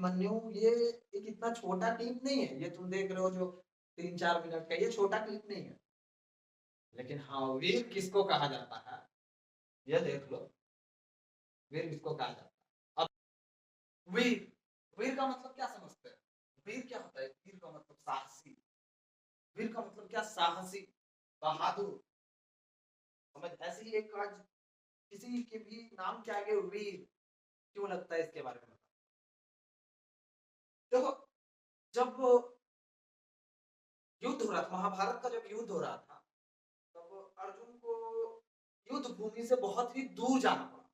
अभिमन्यु ये कितना छोटा क्लिप नहीं है, ये तुम देख रहे हो जो 3-4 मिनट का, ये छोटा क्लिप नहीं है। लेकिन हाँ, वीर किसको कहा जाता है, ये देख लो, वीर किसको कहा जाता है। अब वीर, वीर का मतलब क्या समझते हैं? वीर क्या होता है? वीर का मतलब साहसी। वीर का मतलब क्या? साहसी, बहादुर। समझ? ऐसे ही एक आज किसी के भी नाम के आगे वीर क्यों लगता है, इसके बारे में बता। देखो, जब युद्ध हो रहा था, महाभारत का जब युद्ध हो रहा था, तब अर्जुन को युद्ध भूमि से बहुत ही दूर जाना पड़ा।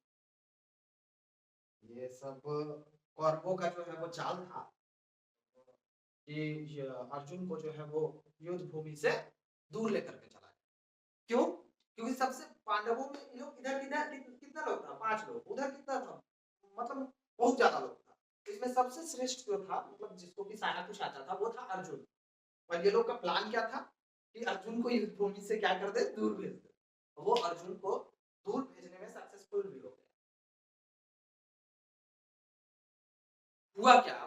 ये सब कौरवों का जो है वो चाल था कि अर्जुन को जो है वो युद्ध भूमि से दूर लेकर के चला गया। क्यों? क्योंकि सबसे पांडवों में ये लोग इधर किधर कितना लोग था? 5 लोग। उधर कितना था? मतलब बहुत ज्यादा लोग था। इसमें सबसे श्रेष्ठ जो था, मतलब जिसको भी सारा कुछ आता था, वो था अर्जुन। और ये लोग का प्लान क्या था कि अर्जुन को युद्ध भूमि से क्या कर दे, दूर भेज दे। तो वो अर्जुन को दूर भेजने में सक्सेसफुल भी हो गया। हुआ क्या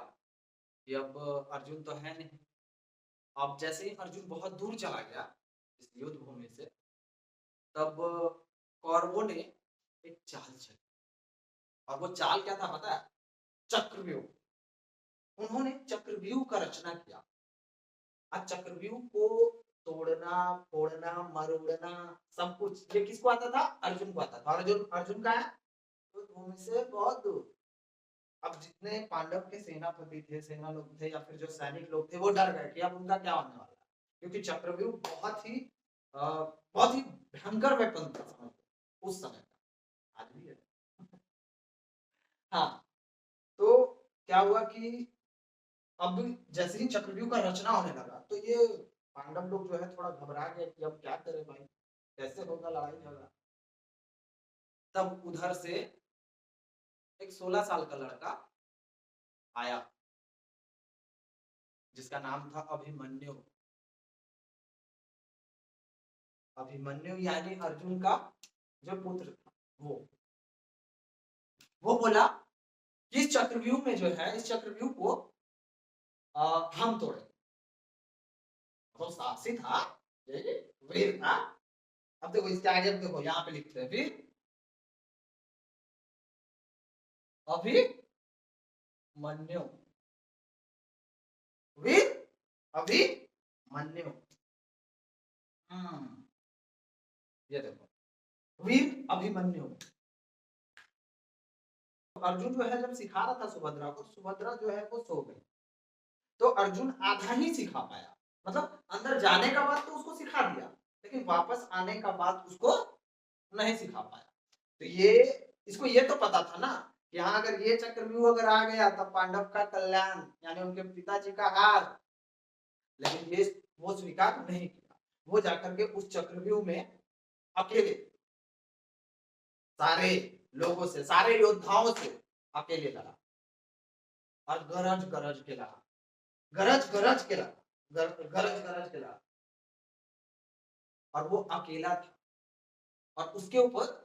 कि अब अर्जुन तो है नहीं। अब जैसे ही अर्जुन बहुत दूर चला गया इस युद्ध भूमि से, तब कौरवों ने एक चाल चली। और वो चाल क्या था पता है? चक्रव्यूह। उन्होंने चक्रव्यूह का रचना किया। अब चक्रव्यूह को तोड़ना, फोड़ना, मरोड़ना, सब कुछ ये किसको आता था? अर्जुन को आता था। अर्जुन अर्जुन का है तो भूमि से बहुत दूर। अब जितने पांडव के सेनापति थे, सेना लोग थे, या फिर जो सैनिक लोग थे, वो डर गए कि अब उनका क्या होने वाला है, क्योंकि चक्रव्यूह बहुत ही भयंकर वेपन था समझ लो, उस समय का। आज भी है। हाँ, तो क्या हुआ कि अब जैसे ही चक्रव्यूह का रचना होने लगा, तो ये पांडव लोग जो है थोड़ा घबरा गए कि अब क्या करें भाई, कैसे होगा लड़ाई झगड़ा। तब उधर से एक 16 साल का लड़का आया, जिसका नाम था अभिमन्यु। अभिमन्यु यानी अर्जुन का जो पुत्र था, वो बोला कि इस चक्रव्यूह में जो है, इस चक्रव्यूह को हम तोड़े। तो साहसी था, वीर था। अब देखो इसके आगे, अब देखो यहाँ पे लिखते हैं वीर अभिमन्यु, वीर अभिमन्यु। ये देखो, वीर अभिमन्यु। अर्जुन जो है जब सिखा रहा था सुभद्रा को, सुभद्रा जो है वो सो गई। तो अर्जुन आधा ही सिखा पाया। मतलब अंदर जाने का बाद तो उसको सिखा दिया, लेकिन वापस आने का बाद उसको नहीं सिखा पाया। तो ये इसको ये तो पता था ना कि हाँ, अगर ये चक्रव्यूह अगर आ गया तब पांडव का कल्याण, यानी उनके पिताजी का हार। लेकिन ये वो स्वीकार नहीं किया। वो जाकर के उस चक्रव्यूह में अकेले सारे लोगों से, सारे योद्धाओं से अकेले लड़ा। और गरज गरज के लड़ा, गरज गरज के लड़ा, गरज गरज के लड़ा। और वो अकेला था। और उसके ऊपर,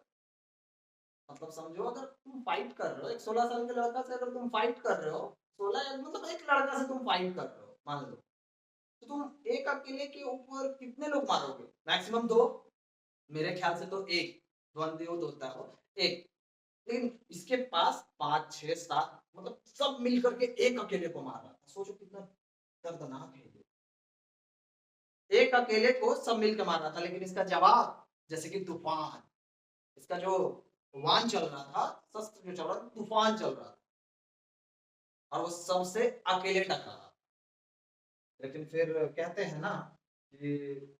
मतलब समझो, अगर तुम फाइट कर रहे हो, एक 16 साल के लड़का से अगर तुम फाइट कर रहे हो, 16 मतलब एक लड़का से तुम फाइट कर रहे हो मान लो, तो तुम एक अकेले के ऊपर कितने लोग मारोगे? मैक्सिमम 2। मेरे ख्याल से तो एक द्वंद्व युद्ध होता है वो, एक। लेकिन इसके पास 5 6 7, मतलब सब मिलकर के एक अकेले को मार रहा था। सोचो कितना दर्दनाक है ये। एक अकेले को सब मिलकर मार रहा था, लेकिन इसका जवाब जैसे कि तूफान, इसका जो वान चल रहा था, शस्त्र जो चल रहा था, तूफान चल रहा था। और वो सबसे अकेले टकरा रहा। लेकिन फिर कहते हैं ना कि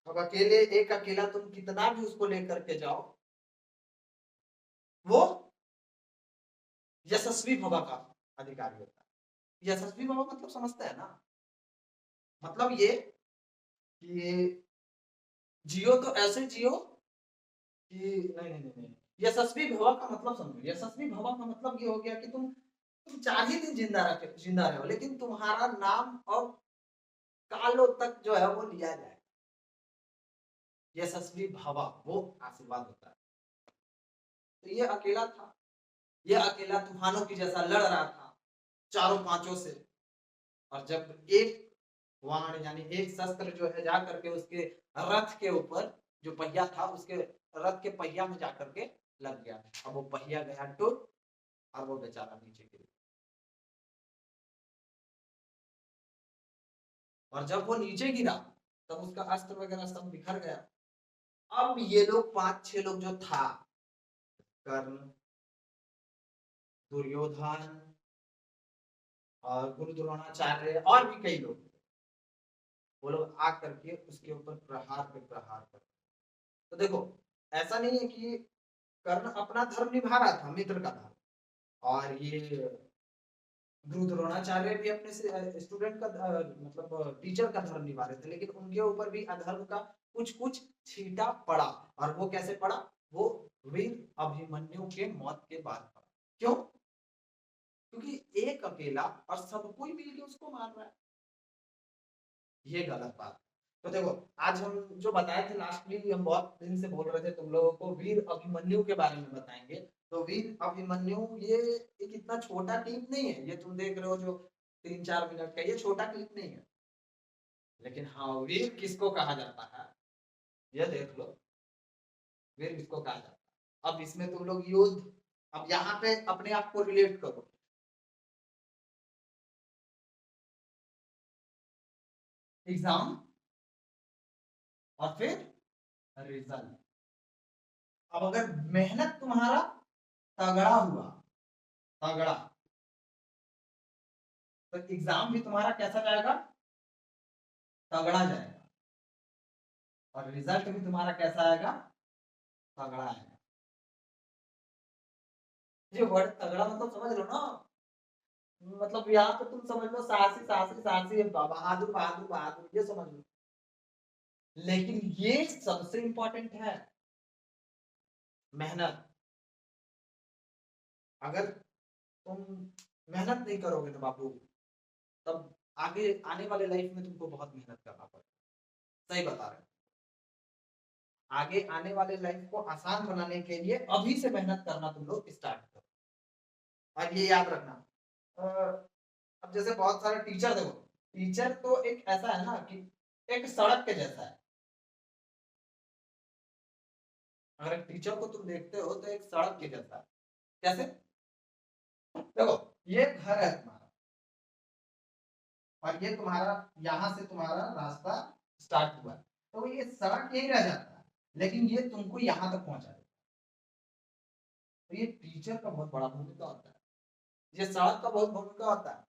अब अकेले, एक अकेला तुम कितना भी उसको लेकर के जाओ, वो यशस्वी भवा का अधिकारी होता है। यशस्वी भवा मतलब समझते हैं ना? मतलब ये कि जियो तो ऐसे जियो कि नहीं नहीं नहीं, यशस्वी भवा का मतलब समझो। यशस्वी भवा का मतलब ये हो गया कि तुम 4 ही दिन जिंदा रहो, लेकिन तुम्हारा नाम और कालों तक जो है वो लिया जाए। यशस्वी भवा वो आशीर्वाद होता है। तो ये अकेला था, ये अकेला तूफानों की जैसा लड़ रहा था चारों पांचों से। और जब एक वाण यानी एक शस्त्र जो है जा करके उसके रथ के ऊपर जो पहिया था उसके रथ के पहिया में जाकर के लग गया। अब वो पहिया गया टूट और वो बेचारा नीचे गिर गया। और जब वो नीचे गिरा तब उसका अस्त्र वगैरह सब बिखर गया। अब ये लोग 5-6 लोग जो था, कर्ण, दुर्योधन और गुरु द्रोणाचार्य और भी कई लोग, वो लोग आ करके उसके ऊपर प्रहार पे प्रहार कर। तो देखो, ऐसा नहीं है कि कर्ण अपना धर्म निभा रहा था, मित्र का धर्म, और ये गुरु द्रोणाचार्य भी अपने से स्टूडेंट का मतलब टीचर का धर्म निभा रहे थे, लेकिन उनके ऊपर भी अधर्म का कुछ कुछ छींटा पड़ा। और वो कैसे पड़ा? वो वीर अभिमन्यु के मौत के बाद पड़ा। क्यों? क्योंकि एक अकेला और सब कोई मिलकर उसको मार रहा है। ये गलत बात। तो देखो, आज हम जो बताए थे लास्टली, हम बहुत दिन से बोल रहे थे तुम लोगों को वीर अभिमन्यु के बारे में बताएंगे। तो वीर अभिमन्यु ये एक इतना छोटा क्लिप नहीं है, ये तुम देख रहे हो जो 3-4 मिनट का, ये छोटा क्लिप नहीं है। लेकिन हाँ, वीर किसको कहा जाता है ये देख लो। वीर किसको कहा जाता है? अब इसमें तुम लोग युद्ध, अब यहाँ पे अपने आप को रिलेट करो। एग्जाम और फिर रिजल्ट। अब अगर मेहनत तुम्हारा तगड़ा हुआ, तगड़ा, तो एग्जाम भी तुम्हारा कैसा जाएगा? तगड़ा जाएगा। और रिजल्ट भी तुम्हारा कैसा आएगा? तगड़ा आएगा। ये वर्ड तगड़ा मतलब समझ लो ना, मतलब यहाँ पे तुम समझ लो साहसी साहसी साहसी, बहादुर बहादुर बहादुर, ये समझ लो। लेकिन ये सबसे इंपॉर्टेंट है, मेहनत। अगर तुम मेहनत नहीं करोगे ना बाबू, तब आगे आने वाले लाइफ में तुमको बहुत मेहनत करना पड़ेगा। सही बता रहे हैं। आगे आने वाले लाइफ को आसान बनाने के लिए अभी से मेहनत करना तुम लोग स्टार्ट करो। और ये याद रखना, अब जैसे बहुत सारे टीचर, देखो टीचर तो एक ऐसा है ना कि एक सड़क के जैसा है। अगर एक टीचर को तुम देखते हो तो एक सड़क के जैसा है। कैसे? देखो, ये घर है तुम्हारा, और ये तुम्हारा, यहाँ से तुम्हारा रास्ता स्टार्ट हुआ है, तो ये सड़क यही रह जाता है, लेकिन ये तुमको यहाँ तक पहुंचा देता है। तो ये टीचर का बहुत बड़ा भूमिका होता है, ये सड़क का बहुत भूमिका होता है।